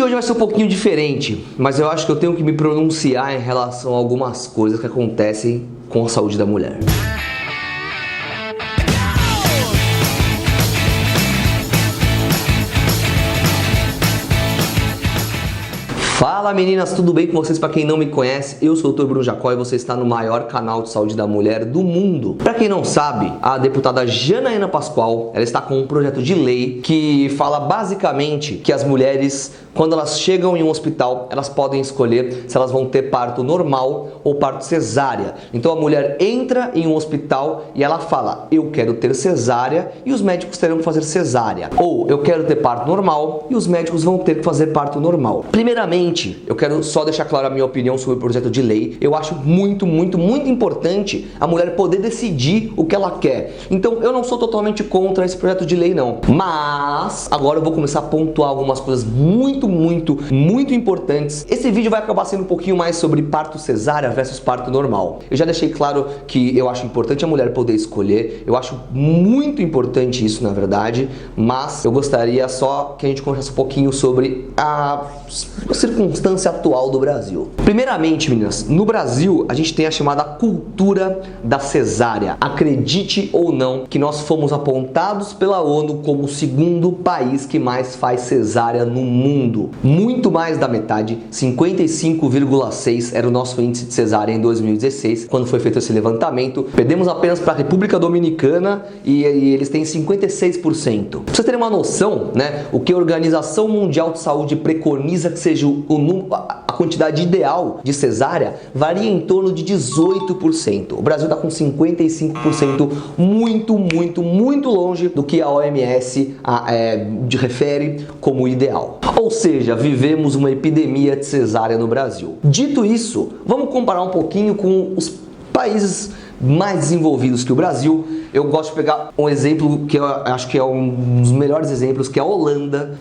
de hoje vai ser um pouquinho diferente, mas eu acho que eu tenho que me pronunciar em relação a algumas coisas que acontecem com a saúde da mulher. Fala meninas, tudo bem com vocês? Para quem não me conhece, eu sou o Dr. Bruno Jacó e você está no maior canal de saúde da mulher do mundo. Para quem não sabe, a deputada Janaína Pascoal, ela está com um projeto de lei que fala basicamente que as mulheres, quando elas chegam em um hospital, elas podem escolher se elas vão ter parto normal ou parto cesárea. Então a mulher entra em um hospital e ela fala, eu quero ter cesárea e os médicos terão que fazer cesárea. Ou eu quero ter parto normal e os médicos vão ter que fazer parto normal. Primeiramente, eu quero só deixar clara a minha opinião sobre o projeto de lei. Eu acho muito importante a mulher poder decidir o que ela quer. Então eu não sou totalmente contra esse projeto de lei não. Mas agora eu vou começar a pontuar algumas coisas muito importantes. Esse vídeo vai acabar sendo um pouquinho mais sobre parto cesárea versus parto normal. Eu já deixei claro que eu acho importante a mulher poder escolher. Eu acho muito importante isso, na verdade. Mas eu gostaria só que a gente conversasse um pouquinho sobre a circunstância atual do Brasil. Primeiramente, meninas, no Brasil a gente tem a chamada cultura da cesárea. Acredite ou não que nós fomos apontados pela ONU como o segundo país que mais faz cesárea no mundo. Muito mais da metade, 55,6 era o nosso índice de cesárea em 2016, quando foi feito esse levantamento. Perdemos apenas para a República Dominicana e eles têm 56%. Pra vocês terem uma noção, né, o que a Organização Mundial de Saúde preconiza que seja a quantidade ideal de cesárea varia em torno de 18%. O Brasil está com 55%, muito longe do que a OMS refere como ideal. Ou seja, vivemos uma epidemia de cesárea no Brasil. Dito isso, vamos comparar um pouquinho com os países mais desenvolvidos que o Brasil. Eu gosto de pegar um exemplo que eu acho que é um dos melhores exemplos, que é a Holanda,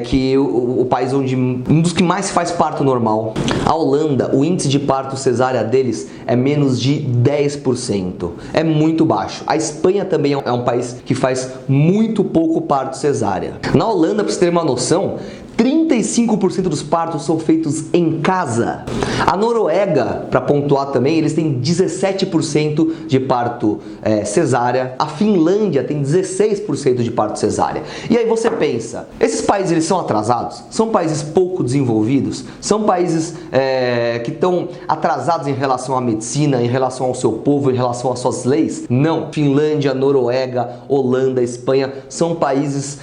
que o país onde um dos que mais faz parto normal. A Holanda, o índice de parto cesárea deles é menos de 10%. É muito baixo. A Espanha também é um país que faz muito pouco parto cesárea. Na Holanda, para você ter uma noção, 35% dos partos são feitos em casa. A Noruega, para pontuar também, eles têm 17% de parto cesárea. A Finlândia tem 16% de parto cesárea. E aí você pensa, esses países eles são atrasados? São países pouco desenvolvidos? São países que estão atrasados em relação à medicina, em relação ao seu povo, em relação às suas leis? Não. Finlândia, Noruega, Holanda, Espanha são países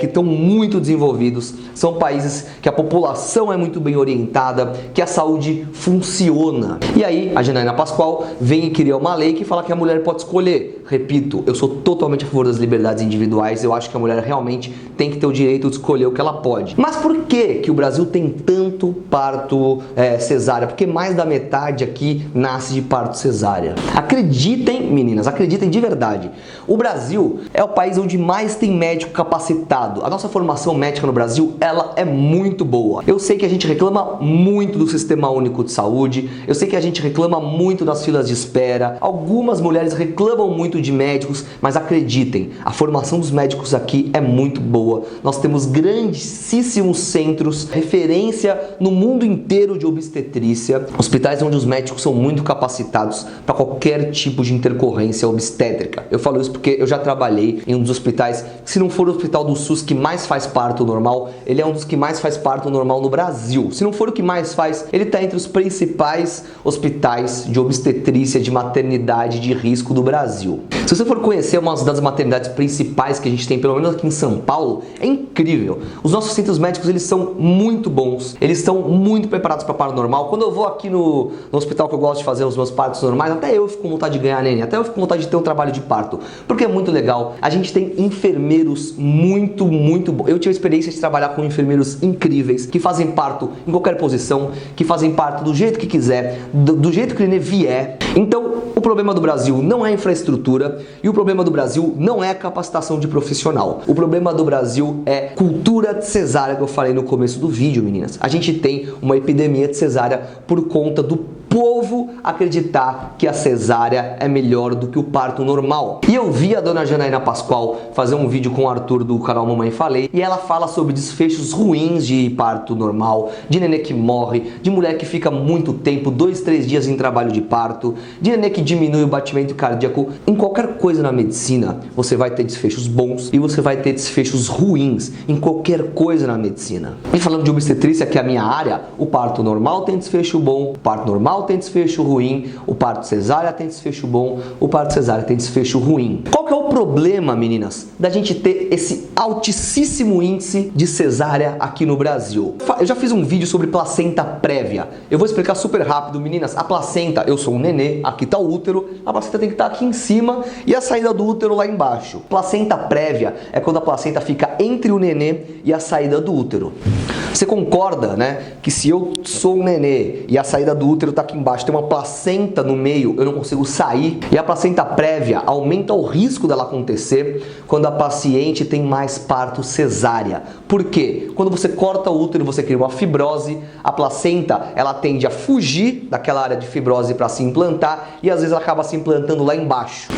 que estão muito desenvolvidos. São países que a população é muito bem orientada, que a saúde funciona. E aí a Janaína Pascoal vem e cria uma lei que fala que a mulher pode escolher. Repito, eu sou totalmente a favor das liberdades individuais. Eu acho que a mulher realmente tem que ter o direito de escolher o que ela pode. Mas por que o Brasil tem tanto parto cesárea? Porque mais da metade aqui nasce de parto cesárea. Acreditem, meninas, acreditem de verdade. O Brasil é o país onde mais tem médico capacitado. A nossa formação médica no Brasil, ela é muito boa. Eu sei que a gente reclama muito do Sistema Único de Saúde, eu sei que a gente reclama muito das filas de espera, algumas mulheres reclamam muito de médicos, mas acreditem, a formação dos médicos aqui é muito boa. Nós temos grandíssimos centros, referência no mundo inteiro de obstetrícia, hospitais onde os médicos são muito capacitados para qualquer tipo de intercorrência obstétrica. Eu falo isso porque eu já trabalhei em um dos hospitais, se não for o hospital do SUS que mais faz parto normal, ele é um dos que mais faz parto normal no Brasil. Se não for o que mais faz, ele está entre os principais hospitais de obstetrícia, de maternidade de risco do Brasil. Se você for conhecer uma das maternidades principais que a gente tem, pelo menos aqui em São Paulo, é incrível. Os nossos centros médicos, eles são muito bons, eles estão muito preparados para parto normal. Quando eu vou aqui no hospital que eu gosto de fazer os meus partos normais, até eu fico com vontade de ganhar neném, até eu fico com vontade de ter um trabalho de parto, porque é muito legal. A gente tem enfermeiros muito bons. Eu tive a experiência de trabalhar com enfermeiros incríveis, que fazem parto em qualquer posição, que fazem parto do jeito que quiser, do jeito que ele vier. Então, o problema do Brasil não é infraestrutura e o problema do Brasil não é capacitação de profissional. O problema do Brasil é cultura de cesárea, que eu falei no começo do vídeo, meninas. A gente tem uma epidemia de cesárea por conta do povo acreditar que a cesárea é melhor do que o parto normal. E eu vi a dona Janaína Pascoal fazer um vídeo com o Arthur do canal Mamãe Falei, e ela fala sobre desfechos ruins de parto normal, de nenê que morre, de mulher que fica muito tempo, 2, 3 dias em trabalho de parto, de nenê que diminui o batimento cardíaco. Em qualquer coisa na medicina, você vai ter desfechos bons e você vai ter desfechos ruins em qualquer coisa na medicina. E falando de obstetrícia, que é a minha área, o parto normal tem desfecho bom, o parto normal tem desfecho ruim, o parto cesárea tem desfecho bom, o parto cesárea tem desfecho ruim. Qual que é o problema, meninas, da gente ter esse altíssimo índice de cesárea aqui no Brasil? Eu já fiz um vídeo sobre placenta prévia. Eu vou explicar super rápido, meninas. A placenta, eu sou um nenê, aqui está o útero, a placenta tem que estar aqui em cima e a saída do útero lá embaixo. Placenta prévia é quando a placenta fica entre o nenê e a saída do útero. Você concorda, né, que se eu sou um nenê e a saída do útero está aqui embaixo, tem uma placenta no meio, eu não consigo sair, e a placenta prévia aumenta o risco dela acontecer quando a paciente tem mais parto cesárea. Por quê? Quando você corta o útero, você cria uma fibrose, a placenta, ela tende a fugir daquela área de fibrose para se implantar e às vezes ela acaba se implantando lá embaixo.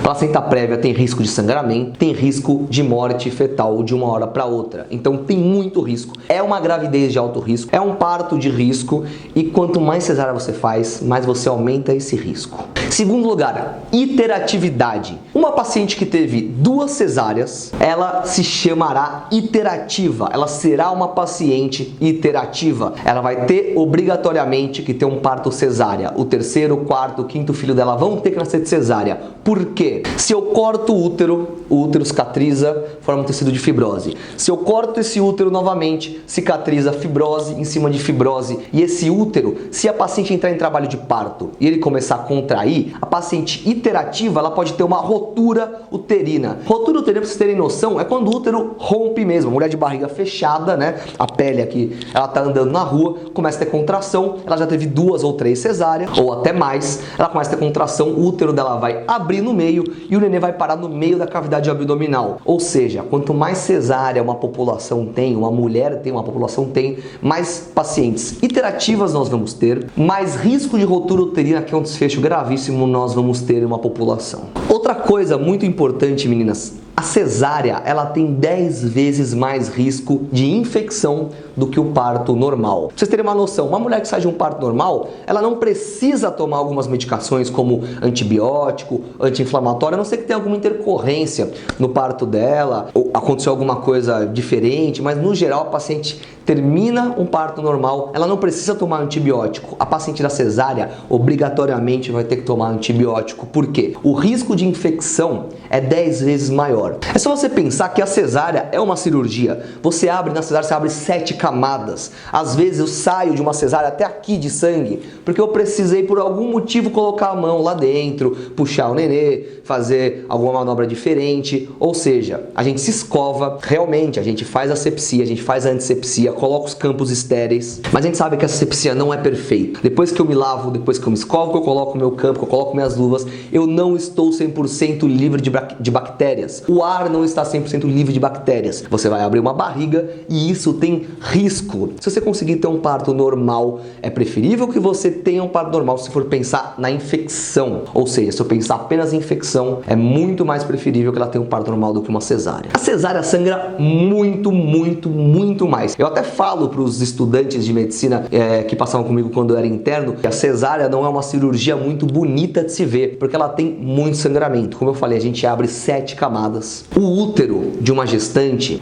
Placenta prévia tem risco de sangramento, tem risco de morte fetal de uma hora para outra. Então tem muito risco. É uma gravidez de alto risco, é um parto de risco e quanto mais cesárea você faz, mais você aumenta esse risco. Segundo lugar, iteratividade. Uma paciente que teve 2 cesáreas, ela se chamará iterativa. Ela será uma paciente iterativa. Ela vai ter obrigatoriamente que ter um parto cesárea. O 3º, 4º, 5º filho dela vão ter que nascer de cesárea. Por quê? Se eu corto o útero cicatriza, forma um tecido de fibrose. Se eu corto esse útero novamente, cicatriza fibrose em cima de fibrose. E esse útero, se a paciente entrar em trabalho de parto e ele começar a contrair, a paciente iterativa, ela pode ter uma rotura uterina. Rotura uterina, pra vocês terem noção, é quando o útero rompe mesmo. A mulher de barriga fechada, né? A pele aqui, ela tá andando na rua, começa a ter contração, ela já teve 2 ou 3 cesáreas, ou até mais, ela começa a ter contração, o útero dela vai abrir no meio e o nenê vai parar no meio da cavidade abdominal. Ou seja, quanto mais cesárea uma população tem, uma mulher tem, uma população tem, mais pacientes iterativas nós vamos ter, mais risco de rotura uterina, que é um desfecho gravíssimo, nós vamos ter em uma população. Outra coisa muito importante, meninas, a cesárea, ela tem 10 vezes mais risco de infecção do que o parto normal. Pra vocês terem uma noção, uma mulher que sai de um parto normal, ela não precisa tomar algumas medicações como antibiótico, anti-inflamatório, a não ser que tenha alguma intercorrência no parto dela, ou aconteceu alguma coisa diferente, mas no geral a paciente termina um parto normal, ela não precisa tomar antibiótico. A paciente da cesárea obrigatoriamente vai ter que tomar antibiótico. Por quê? O risco de infecção é 10 vezes maior. É só você pensar que a cesárea é uma cirurgia. Você abre na cesárea, você abre 7 camadas. Às vezes eu saio de uma cesárea até aqui de sangue, porque eu precisei por algum motivo colocar a mão lá dentro, puxar o nenê, fazer alguma manobra diferente. Ou seja, a gente se escova, realmente, a gente faz a asepsia, a gente faz a antisepsia, coloca os campos estéreis, mas a gente sabe que a asepsia não é perfeita. Depois que eu me lavo, depois que eu me escovo, que eu coloco o meu campo, que eu coloco minhas luvas, eu não estou 100% livre de bactérias. O ar não está 100% livre de bactérias. Você vai abrir uma barriga e isso tem risco. Se você conseguir ter um parto normal, é preferível que você tenha um parto normal se for pensar na infecção. Ou seja, se eu pensar apenas em infecção, é muito mais preferível que ela tenha um parto normal do que uma cesárea. A cesárea sangra muito, muito, muito mais. Eu até falo para os estudantes de medicina que passavam comigo quando eu era interno, que a cesárea não é uma cirurgia muito bonita de se ver, porque ela tem muito sangramento. Como eu falei, a gente abre 7 camadas. O útero de uma gestante,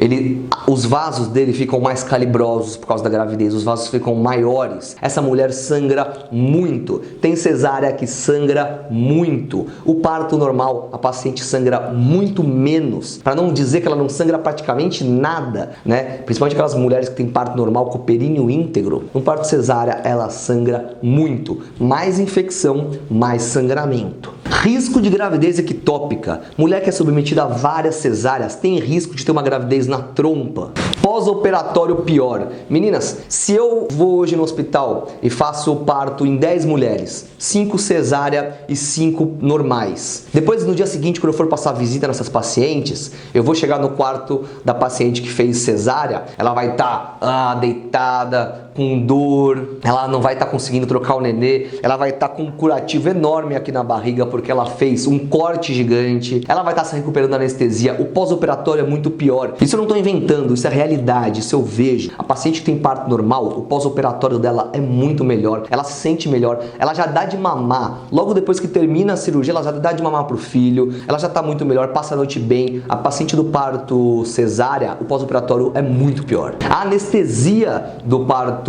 os vasos dele ficam mais calibrosos por causa da gravidez, os vasos ficam maiores. Essa mulher sangra muito. Tem cesárea que sangra muito. O parto normal, a paciente sangra muito menos. Para não dizer que ela não sangra praticamente nada, né? Principalmente aquelas mulheres que têm parto normal com o períneo íntegro. No parto cesárea, ela sangra muito. Mais infecção, mais sangramento. Risco de gravidez ectópica. Mulher que é submetida a várias cesáreas tem risco de ter uma gravidez na trompa. Pós-operatório pior. Meninas, se eu vou hoje no hospital e faço o parto em 10 mulheres, 5 cesárea e 5 normais. Depois, no dia seguinte, quando eu for passar visita nessas pacientes, eu vou chegar no quarto da paciente que fez cesárea, ela vai estar deitada, com dor, ela não vai estar conseguindo trocar o nenê, ela vai estar com um curativo enorme aqui na barriga porque ela fez um corte gigante, ela vai estar se recuperando da anestesia, o pós-operatório é muito pior. Isso eu não estou inventando, isso é realidade, isso eu vejo. A paciente que tem parto normal, o pós-operatório dela é muito melhor, ela se sente melhor, ela já dá de mamar, logo depois que termina a cirurgia, ela já dá de mamar pro filho, ela já está muito melhor, passa a noite bem. A paciente do parto cesárea, o pós-operatório é muito pior. A anestesia do parto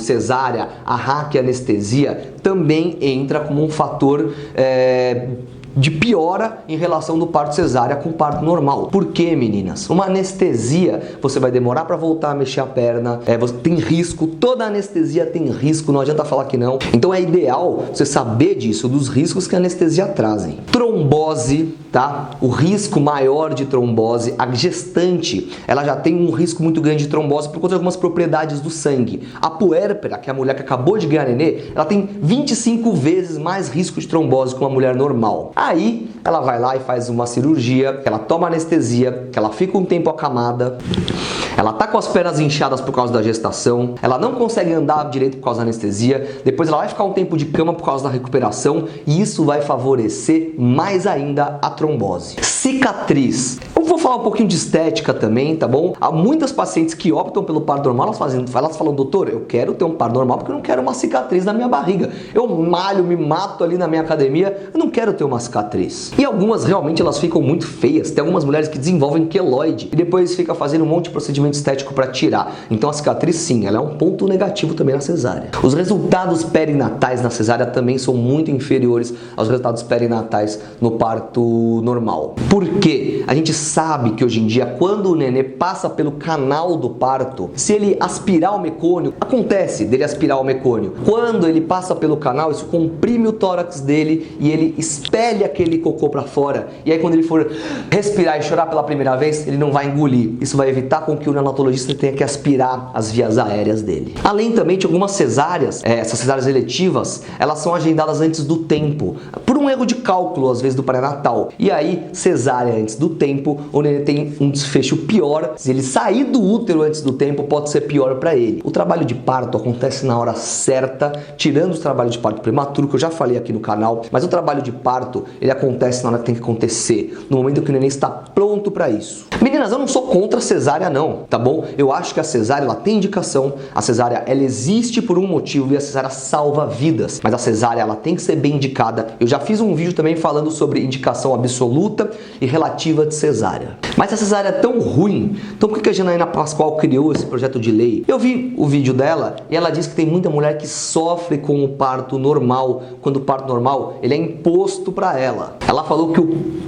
cesárea, a raquianestesia, também entra como um fator de piora em relação do parto cesárea com o parto normal. Por quê, meninas? Uma anestesia, você vai demorar para voltar a mexer a perna, você tem risco, toda anestesia tem risco, não adianta falar que não. Então é ideal você saber disso, dos riscos que a anestesia trazem. Trombose, tá? O risco maior de trombose, a gestante, ela já tem um risco muito grande de trombose por conta de algumas propriedades do sangue. A puérpera, que é a mulher que acabou de ganhar nenê, ela tem 25 vezes mais risco de trombose que uma mulher normal. Aí ela vai lá e faz uma cirurgia, ela toma anestesia, que ela fica um tempo acamada, ela tá com as pernas inchadas por causa da gestação, ela não consegue andar direito por causa da anestesia, depois ela vai ficar um tempo de cama por causa da recuperação e isso vai favorecer mais ainda a trombose. Cicatriz. Eu vou falar um pouquinho de estética também, tá bom? Há muitas pacientes que optam pelo parto normal, elas falam, doutor, eu quero ter um parto normal porque eu não quero uma cicatriz na minha barriga. Eu malho, me mato ali na minha academia, eu não quero ter uma cicatriz. E algumas realmente elas ficam muito feias. Tem algumas mulheres que desenvolvem queloide e depois fica fazendo um monte de procedimento estético para tirar. Então a cicatriz sim, ela é um ponto negativo também na cesárea. Os resultados perinatais na cesárea também são muito inferiores aos resultados perinatais no parto normal. Por quê? A gente sabe que hoje em dia, quando o nenê passa pelo canal do parto, se ele aspirar o mecônio, acontece dele aspirar o mecônio. Quando ele passa pelo canal, isso comprime o tórax dele e ele expele aquele cocô para fora. E aí quando ele for respirar e chorar pela primeira vez, ele não vai engolir. Isso vai evitar com que o neonatologista tenha que aspirar as vias aéreas dele. Além também de algumas cesáreas, essas cesáreas eletivas, elas são agendadas antes do tempo, por um erro de cálculo às vezes do pré-natal. E aí, cesárea antes do tempo, o nenê tem um desfecho pior. Se ele sair do útero antes do tempo, pode ser pior para ele. O trabalho de parto acontece na hora certa, tirando os trabalhos de parto prematuro, que eu já falei aqui no canal, mas o trabalho de parto, ele acontece na hora que tem que acontecer, no momento que o neném está pronto para isso. Meninas, eu não sou contra a cesárea não, tá bom? Eu acho que a cesárea, ela tem indicação, a cesárea, ela existe por um motivo e a cesárea salva vidas, mas a cesárea, ela tem que ser bem indicada. Eu já fiz um vídeo também falando sobre indicação absoluta e relativa de cesárea. Mas a cesárea é tão ruim, então por que a Janaína Pascoal criou esse projeto de lei? Eu vi o vídeo dela e ela disse que tem muita mulher que sofre com o parto normal, quando o parto normal, ele é imposto para ela. Ela falou que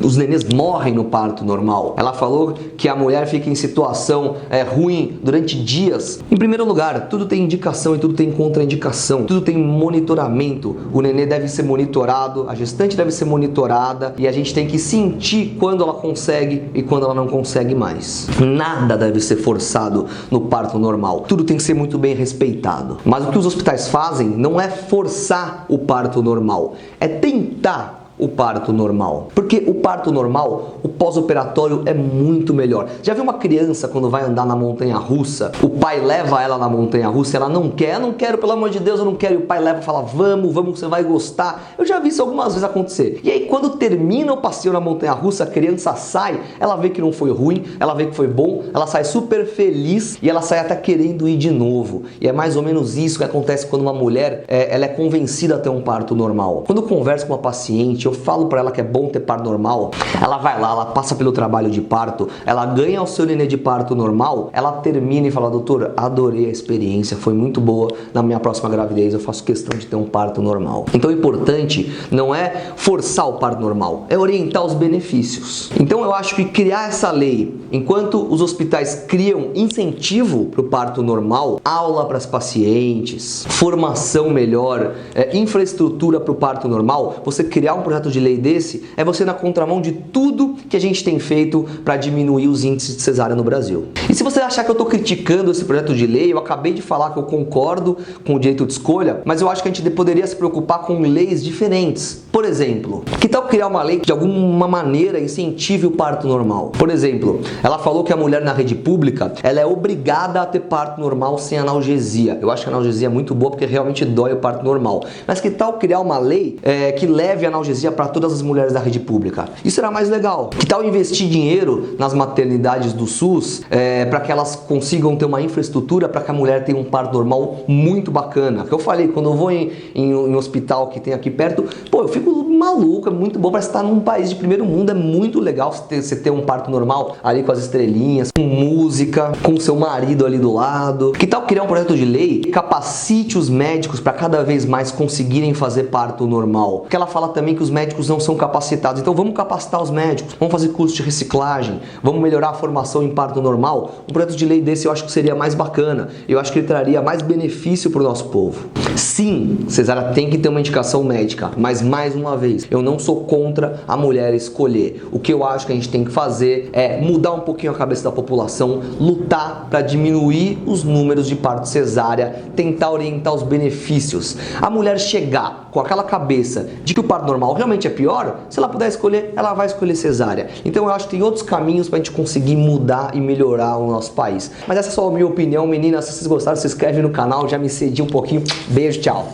os nenês morrem no parto normal. Ela falou que a mulher fica em situação ruim durante dias. Em primeiro lugar, tudo tem indicação e tudo tem contraindicação. Tudo tem monitoramento. O nenê deve ser monitorado, a gestante deve ser monitorada e a gente tem que sentir quando ela consegue e quando ela não consegue mais. Nada deve ser forçado no parto normal. Tudo tem que ser muito bem respeitado. Mas o que os hospitais fazem não é forçar o parto normal, é tentar o parto normal. Porque o parto normal, o pós-operatório é muito melhor. Já viu uma criança quando vai andar na montanha-russa? O pai leva ela na montanha-russa, ela não quer, eu não quero, pelo amor de Deus, eu não quero. E o pai leva e fala, vamos, você vai gostar. Eu já vi isso algumas vezes acontecer. E aí quando termina o passeio na montanha-russa, a criança sai, ela vê que não foi ruim, ela vê que foi bom, ela sai super feliz e ela sai até querendo ir de novo. E é mais ou menos isso que acontece quando uma mulher ela é convencida a ter um parto normal. Quando eu converso com uma paciente, eu falo para ela que é bom ter parto normal, ela vai lá, ela passa pelo trabalho de parto, ela ganha o seu nenê de parto normal, ela termina e fala, doutor, adorei a experiência, foi muito boa, na minha próxima gravidez eu faço questão de ter um parto normal. Então o importante não é forçar o parto normal, é orientar os benefícios. Então eu acho que criar essa lei, enquanto os hospitais criam incentivo para o parto normal, aula para as pacientes, formação melhor, infraestrutura para o parto normal, você criar um projeto projeto de lei desse é você na contramão de tudo que a gente tem feito para diminuir os índices de cesárea no Brasil. E se você achar que eu estou criticando esse projeto de lei, eu acabei de falar que eu concordo com o direito de escolha, mas eu acho que a gente poderia se preocupar com leis diferentes. Por exemplo, que tal criar uma lei que de alguma maneira incentive o parto normal? Por exemplo, ela falou que a mulher na rede pública, ela é obrigada a ter parto normal sem analgesia. Eu acho que a analgesia é muito boa porque realmente dói o parto normal. Mas que tal criar uma lei que leve a analgesia para todas as mulheres da rede pública? Isso será mais legal. Que tal investir dinheiro nas maternidades do SUS para que elas consigam ter uma infraestrutura para que a mulher tenha um parto normal muito bacana? Que eu falei, quando eu vou em hospital que tem aqui perto, pô, eu fico maluco, é muito bom para estar num país de primeiro mundo, é muito legal você ter um parto normal ali com as estrelinhas, com música, com seu marido ali do lado. Que tal criar um projeto de lei que capacite os médicos para cada vez mais conseguirem fazer parto normal? Porque ela fala também que os médicos não são capacitados, então vamos capacitar os médicos, vamos fazer curso de reciclagem, vamos melhorar a formação em parto normal. Um projeto de lei desse eu acho que seria mais bacana, eu acho que ele traria mais benefício para o nosso povo. Sim, cesárea tem que ter uma indicação médica, mas mais uma vez, eu não sou contra a mulher escolher. O que eu acho que a gente tem que fazer é mudar um pouquinho a cabeça da população, lutar para diminuir os números de parto cesárea, tentar orientar os benefícios. A mulher chegar com aquela cabeça de que o parto normal realmente é pior, se ela puder escolher, ela vai escolher cesárea. Então eu acho que tem outros caminhos para a gente conseguir mudar e melhorar o nosso país. Mas essa é só a minha opinião, meninas. Se vocês gostaram, se inscreve no canal, já me cedi um pouquinho. Beijo, tchau!